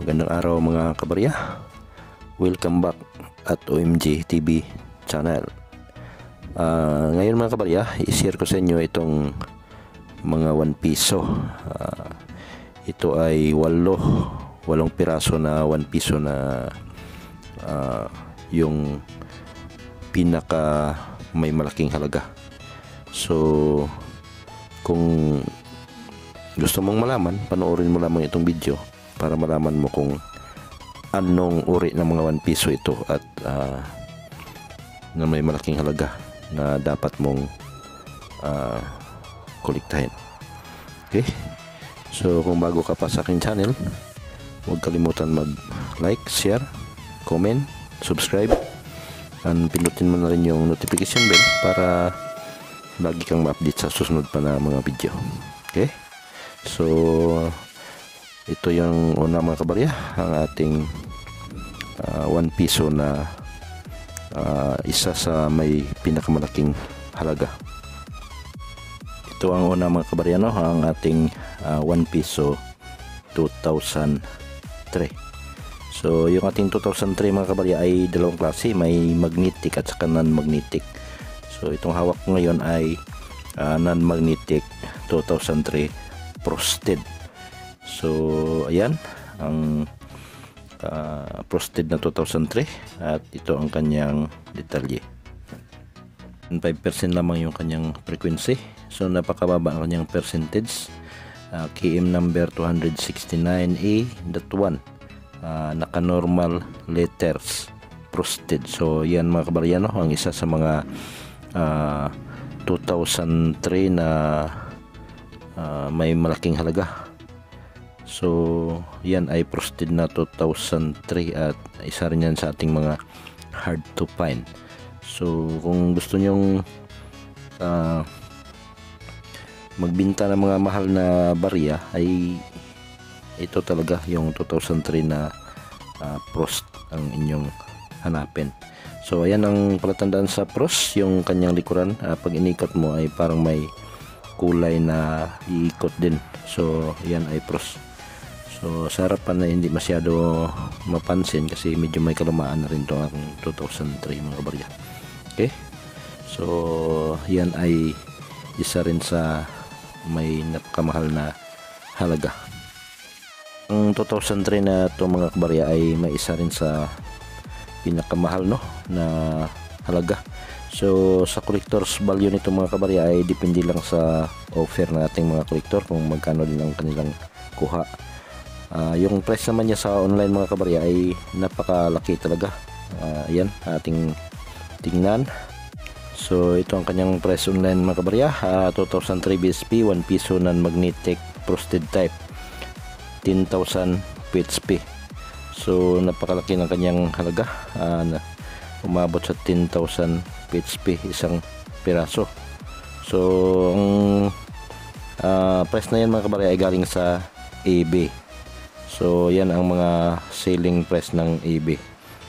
Magandang araw mga kabarya. Welcome back at OMG TV channel. Ngayon mga kabarya, i-share ko sa inyo itong mga 1 piso. Ito ay 8 piraso na 1 piso na yung pinaka may malaking halaga. So kung gusto mong malaman, panoorin mo lamang itong video para malaman mo kung anong uri ng mga 1 piso ito at na may malaking halaga na dapat mong kolektahin. Okay? So kung bago ka pa sa aking channel, huwag kalimutan mag-like, share, comment, subscribe, and pinutin mo na rin yung notification bell para lagi kang ma-update sa susunod pa na mga video. Okay? So ito yung una mga kabarya, ang ating 1 piso na isa sa may pinakamalaking halaga. Ito ang una mga kabarya, no? Ang ating 1 piso 2003. So yung ating 2003 mga kabarya ay dalawang klase, may magnetic at saka non-magnetic. So itong hawak ko ngayon ay non-magnetic 2003 frosted. So ayan ang frosted na 2003 at ito ang kanyang detalye. 5% lamang yung kanyang frequency, so napakababa ang kanyang percentage. KM number 269A.1, naka normal letters frosted. So yan mga kabarya, no? Ang isa sa mga 2003 na may malaking halaga. So yan ay frosted na 2003 at isa rin yan sa ating mga hard to find. So kung gusto nyong magbinta ng mga mahal na barya, ay ito talaga yung 2003 na frost ang inyong hanapin. So ayan ang palatandaan sa frost, yung kanyang likuran. Pag inikot mo ay parang may kulay na iikot din. So yan ay frost. So sa harapan na hindi masyado mapansin kasi medyo may kalumaan na rin itong 2003 mga kabarya. Okay, so yan ay isa rin sa may napakamahal na halaga. Ang 2003 na ito mga kabarya ay may isa rin sa pinakamahal, no, na halaga. So sa collector's value nito mga kabarya ay depende lang sa offer ng ating mga collector kung magkano din ang kanilang kuha. Yung price naman niya sa online mga kabarya ay napakalaki talaga. Ayan, ating tingnan. So ito ang kanyang price online mga kabarya, 2003 BSP 1 piso non-magnetic frosted type, 10,000 PHP. So napakalaki ng kanyang halaga, umabot sa 10,000 PHP isang piraso. So ang price na yan mga kabarya ay galing sa eBay. So yan ang mga selling price ng eBay.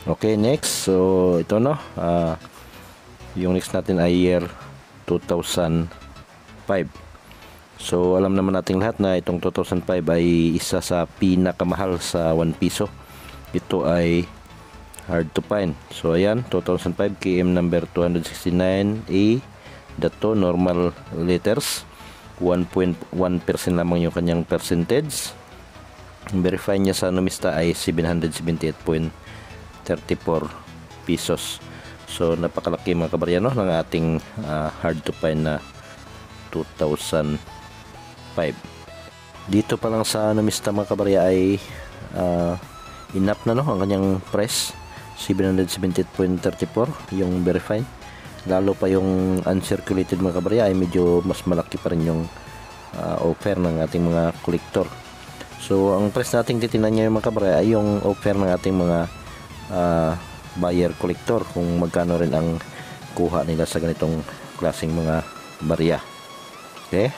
Okay, next. So ito, no, yung next natin ay year 2005. So alam naman nating lahat na itong 2005 ay isa sa pinakamahal sa 1 piso. Ito ay hard to find. So ayan, 2005 KM number 269A. Dato normal letters, 1.1% lamang yung kanyang percentage. Verify niya sa numista ay 778.34 pesos. So napakalaki mga kabarya, no, ng ating hard to find na 2005. Dito pa lang sa numista mga kabarya ay enough na, no, ang kanyang price, 778.34 yung verify. Lalo pa yung uncirculated mga kabarya ay medyo mas malaki pa rin yung offer ng ating mga collector. So ang price nating titingnan niya mga kabarya ay yung offer ng ating mga buyer collector, kung magkano rin ang kuha nila sa ganitong klaseng mga barya. Okay,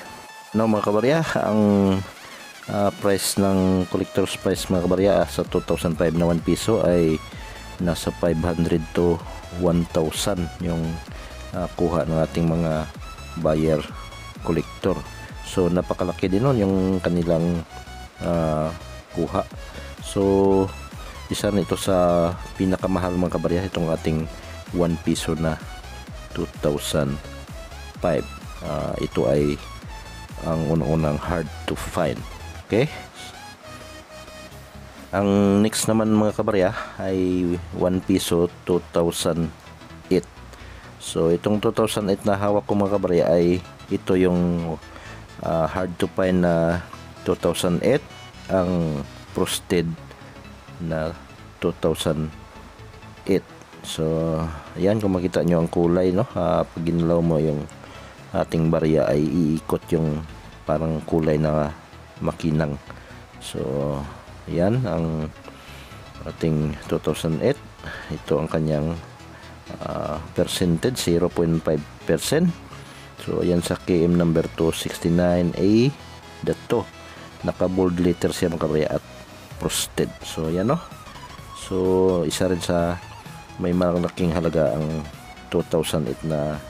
no mga kabarya, ang price ng collector's price mga kabarya sa 2005 na 1 piso ay nasa 500 to 1,000 yung kuha ng ating mga buyer collector. So napakalaki din nun yung kanilang kuha. So isa na ito sa pinakamahal mga kabarya, itong ating 1 piso na 2005. Ito ay ang unang hard to find. Okay, ang next naman mga kabarya ay 1 piso 2008. So itong 2008 na hawak ko mga kabarya ay ito yung hard to find na 2008, ang frosted na 2008. So ayan, kung makita nyo ang kulay, no, pag ginalaw mo yung ating barya ay iikot yung parang kulay na makinang. So ayan ang ating 2008. Ito ang kanyang percentage, 0.5%. So ayan sa KM number 269A dato, naka bold letter siya mga kabarya at frosted. So ayan, no. So isa rin sa may malaking halaga ang 2008 na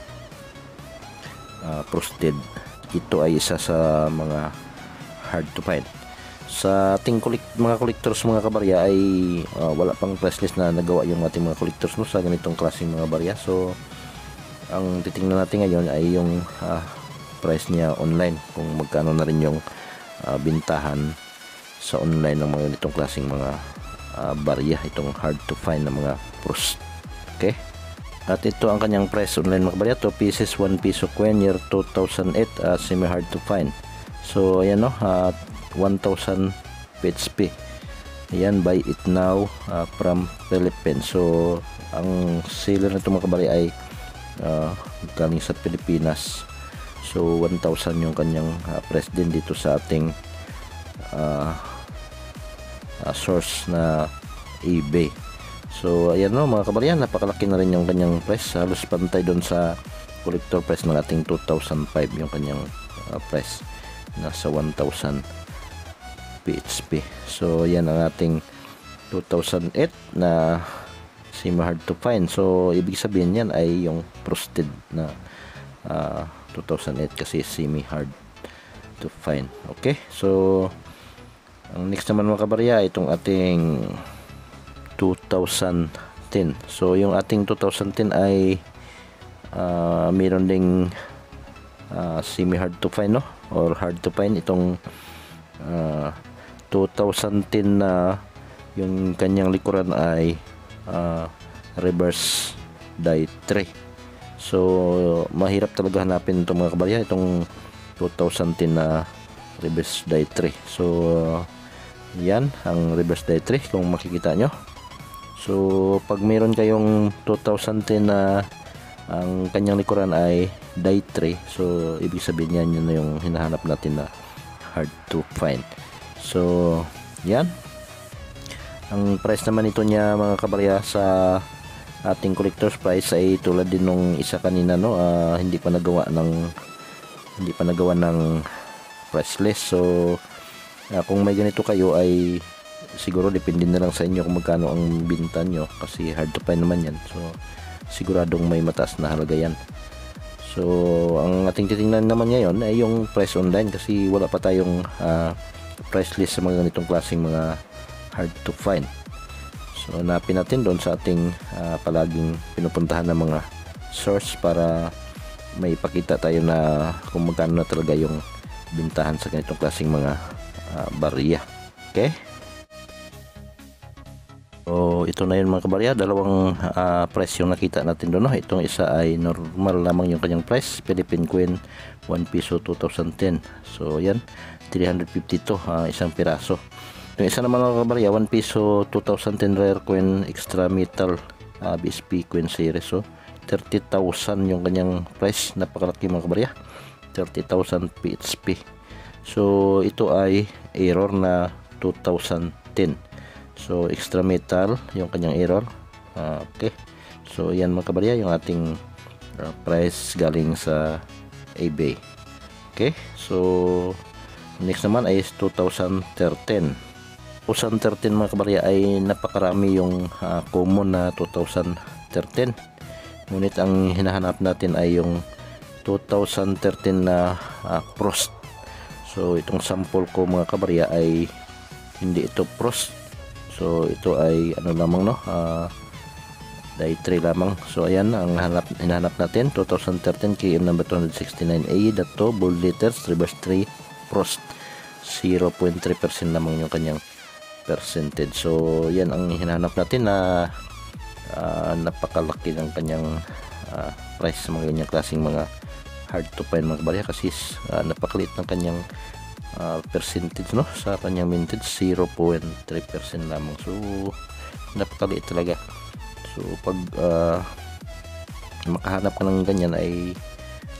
frosted. Ito ay isa sa mga hard to find. Sa ating mga collectors mga kabarya ay wala pang price list na nagawa yung ating mga collectors, no, sa ganitong klaseng mga barya. So ang titingnan natin ngayon ay yung price niya online, kung magkano na rin yung bintahan sa online ng mga ganitong klaseng mga barya, itong hard to find na mga frost. Okay, at ito ang kanyang price online mga kabarya, 2 pieces 1 piso coin year 2008, semi hard to find. So ayan, no, 1,000 PHP. Ayan, buy it now from Philippines. So ang seller nito mga kabarya ay galing sa Pilipinas. So 1,000 yung kanyang price din dito sa ating source na eBay. So ayan, no, mga kabarya, napakalaki na rin yung kanyang price, halos pantay doon sa collector price ng ating 2005 yung kanyang price, nasa 1,000 PHP. So yan ang ating 2008 na semi hard to find. So ibig sabihin yan ay yung frosted na 2008 kasi semi hard to find. Okay, so ang next naman mga kabarya, itong ating 2010. So yung ating 2010 ay mayroon ding semi hard to find, no, or hard to find. Itong 2010 na yung kanyang likuran ay reverse die 3. So mahirap talaga hanapin itong mga kabarya, itong 2010 na reverse die 3. So yan ang reverse die 3 kung makikita nyo. So pag mayroon kayong 2010 na ang kanyang likuran ay die 3, so ibig sabihin yan, yun na yung hinahanap natin na hard to find. So yan ang price naman ito niya mga kabarya sa ating collector's price ay tulad din nung isa kanina, no, hindi pa nagawa ng price list. So kung may ganito kayo ay siguro depende na lang sa inyo kung magkano ang binta nyo, kasi hard to find naman yan. So siguradong may mataas na halaga yan. So ang ating titingnan naman ngayon ay yung price online, kasi wala pa tayong price list sa mga ganitong klaseng mga hard to find. So hanapin natin doon sa ating palaging pinupuntahan ng mga source para may ipakita tayo na kung magkano na talaga yung bintahan sa ganitong klaseng mga barya. Okay, so ito na yun mga kabarya, dalawang price yung nakita natin doon, no? Itong isa ay normal lamang yung kanyang price, Philippine coin 1 piso 2010. So yan, 350 to isang piraso. Yung isa naman mga kabarya, 1 piso 2010 rare coin extra metal BSP coin series. So 30,000 yung kanyang price, napakalaki mga kabarya, 30,000 PHP. So ito ay error na 2010. So extra metal yung kanyang error. Okay, so yan mga kabarya yung ating price galing sa eBay. Okay, so next naman ay 2013. 2013 mga kabarya ay napakarami yung common na 2013, ngunit ang hinahanap natin ay yung 2013 na frost. So itong sample ko mga kabarya ay hindi ito frost, So ito ay ano lamang, no, die 3 lamang. So ayan ang hinahanap natin, 2013 KM number 269A, dato bold letters, reverse 3 frost, 0.3% lamang yung kanyang percentage. So yan ang hinahanap natin na napakalaki ng kanyang price sa mga ganyang klaseng mga hard to find mga kabarya, kasi napakaliit ng kanyang percentage, no, sa kanyang mintage, 0.3% lamang. So napakaliit talaga. So pag makahanap ka ng ganyan ay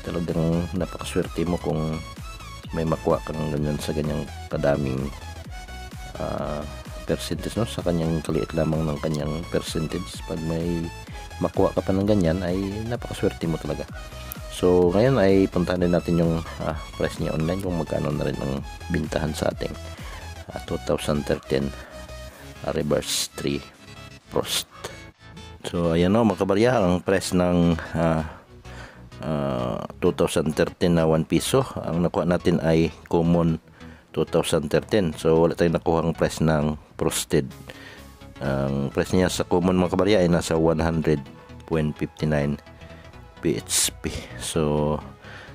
talagang napakaswerte mo kung may makuha ka ng ganyan sa ganyang kadaming percentage, no, sa kanyang kaliit lamang ng kanyang percentage. Pag may makuha ka pa ng ganyan ay napakaswerte mo talaga. So ngayon ay puntahan din natin yung price niya online, kung magkano na rin ang bintahan sa ating 2013 reverse 3 frost. So ayan, no, mga kabarya, ang price ng 2013 na 1 piso. Ang nakuha natin ay common 2013. So wala tayong nakuhang price ng frosted. Ang price niya sa common, mga kabarya, ay nasa 100.59 PHP. So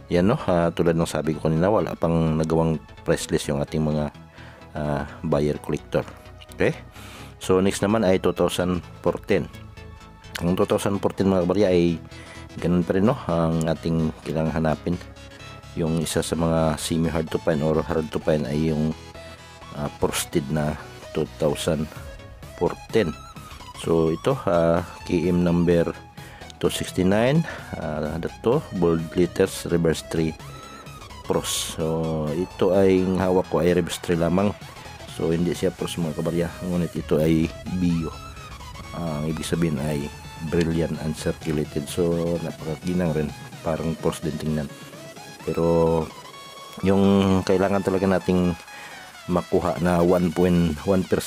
yan, no, tulad ng sabi ko kanina, wala pang nagawang price list yung ating mga buyer collector. Okay, so next naman ay 2014. Ang 2014, mga kabarya, ay ganun pa rin, no, ang ating kailangan hanapin. Yung isa sa mga semi hard to find or hard to find ay yung frosted na 2014. So ito KM number 269, dato bold letters, reverse 3 frost. So ito ay hawak ko ay reverse 3 lamang. So hindi siya frost, mga kabarya, ngunit ito ay bio. Ang ibig sabihin ay brilliant uncirculated. So napakaginang rin, parang frost din tingnan. Pero yung kailangan talaga nating makuha na 1.1%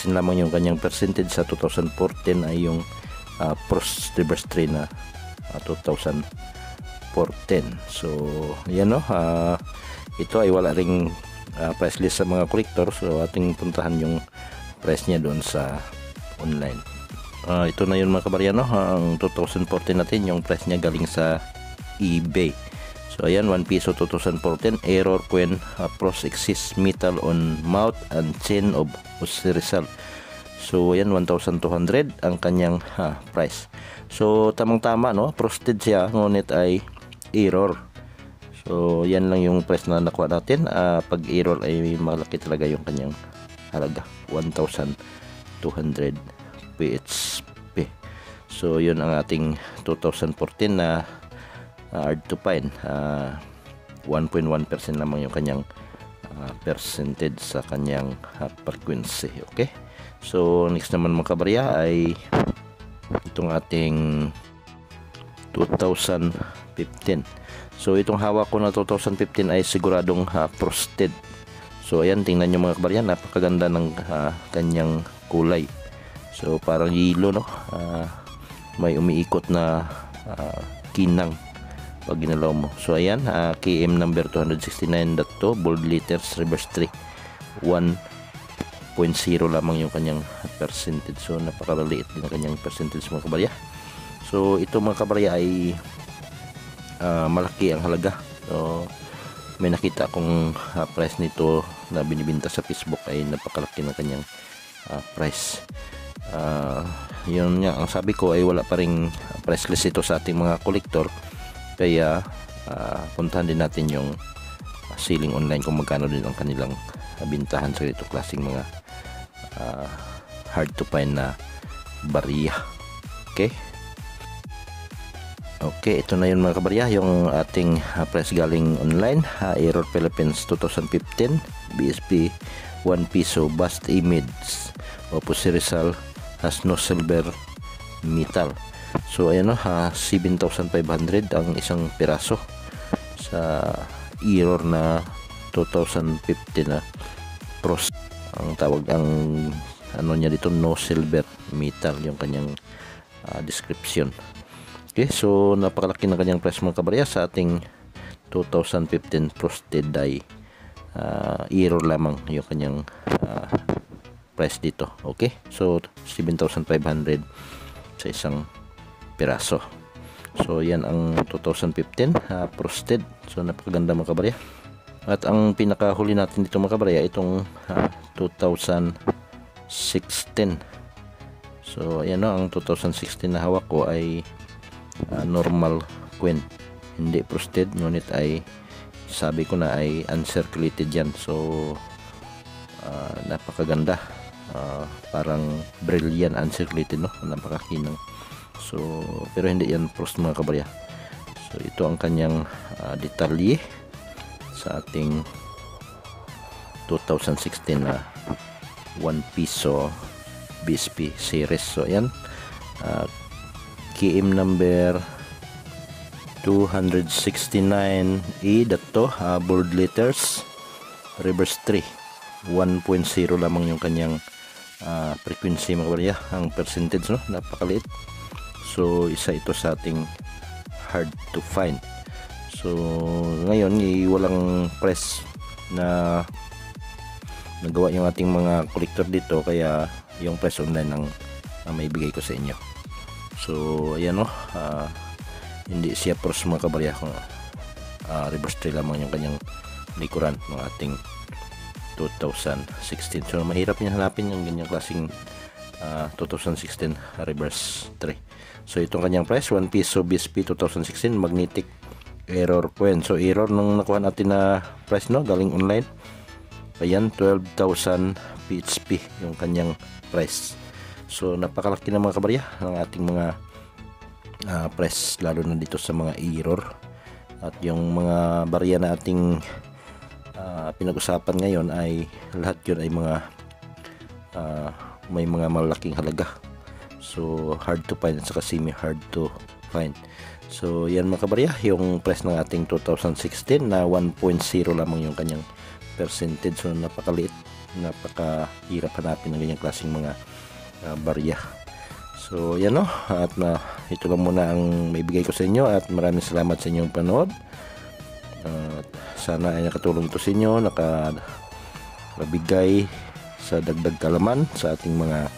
lamang yung kanyang percentage sa 2014 ay yung frost reverse 3 na 2014. So yan, no, ito ay wala ring price list sa mga collector. So ating puntahan yung price niya doon sa online. Ito na yun, mga kabarya, no, ang 2014 natin, yung price niya galing sa eBay. So ayan, 1 piso 2014, error when frost exists metal on mouth and chain of Osirisal. So ayan, 1,200 ang kanyang price. So tamang-tama, no, frosted siya, ngunit ay error. So yan lang yung price na nakuha natin. Pag error ay malaki talaga yung kanyang halaga, 1,200 PHP. So yun ang ating 2014 na hard to find. 1.1% lamang yung kanyang percentage sa kanyang frequency. Okay, so next naman, mga kabarya, ay itong ating 2015. So itong hawak ko na 2015 ay siguradong frosted. So ayan, tingnan nyo, mga kabarya, napakaganda ng kanyang kulay. So parang yelo, no, may umiikot na kinang pag ginalaw mo. So ayan, KM number 269.2 bold letters, reverse 3, 1.0 lamang yung kanyang percentage. So napakalaliit din ang kanyang percentage, mga kabarya. So ito, mga kabarya, ay malaki ang halaga. So may nakita akong price nito na binibenta sa Facebook ay napakalaki ng kanyang price. Yun nga, ang sabi ko ay wala pa ring price list ito sa ating mga collector, kaya puntahan din natin yung selling online kung magkano din ang kanilang bintahan sa ito klaseng mga hard to find na barya. Okay, okay, ito na yun, mga kabarya, yung ating price galing online. Error Philippines 2015 BSP 1 piso bust image of Osirisal has no silver metal. So ayan, no, 7,500 ang isang piraso sa error na 2015 na frost. Ang tawag, ang ano niya dito, no silver metal yung kanyang description. Okay, so napakalaki na kanyang price, mga kabarya, sa ating 2015 frosted die. Error lamang yung kanyang price dito. Okay, so 7,500 sa isang piraso. So yan ang 2015 frosted. So napakaganda mga kabarya. At ang pinakahuli natin dito mga kabarya, itong 2016. So ayan no, ang 2016 na hawak ko ay normal Queen, hindi frosted, ngunit ay sabi ko na ay uncirculated yan. So napakaganda, parang brilliant uncirculated, no, napakakinang. So pero hindi yan frost mga kabarya. So ito ang kanyang detalye sa ating 2016 na 1 piso BSP series. So ayan, KM number 269E dato, bold letters, reverse 3, 1.0 lamang yung kanyang frequency mga kabarya. Ang percentage, no, napakaliit. So isa ito sa ating hard to find. So ngayon walang press na nagawa yung ating mga collector dito, kaya yung press online ang may bigay ko sa inyo. So ayan, no, hindi siya pros mga kabarya, kung reverse 3 lamang yung kanyang likuran ng ating 2016. So mahirap niya hanapin yung ganyang klaseng 2016 reverse 3. So itong kanyang price, 1 piso BSP 2016 magnetic error coin. So error nung nakuha natin na price, no, galing online. Ayan, 12,000 PHP yung kanyang price. So napakalaki na mga kabarya ng ating mga price, lalo na dito sa mga error. At yung mga barya na ating pinag-usapan ngayon ay lahat yun ay mga may mga malaking halaga. So hard to find at saka semi hard to find. So yan mga kabarya, yung price ng ating 2016 na 1.0 lamang yung kanyang percentage. So napakaliit, napakahirap hanapin ng ganyang klaseng mga barya. So yan, no, at ito lang muna ang may bigay ko sa inyo, at maraming salamat sa inyong panood. Sana ay nakatulong ito sa inyo, nakabigay sa dagdag kalaman sa ating mga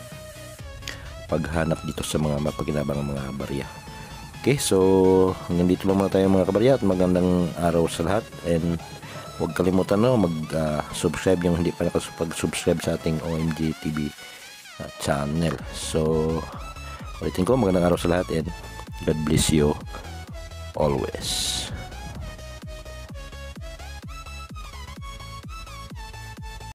paghanap dito sa mga mapaginabangang mga barya. Okay, so hanggang dito lang muna tayo mga kabarya, at magandang araw sa lahat. And huwag kalimutan, no, mag-subscribe yung hindi pa nakasubscribe sa ating OMG TV channel. So ulitin ko, magandang araw sa lahat, and God bless you always.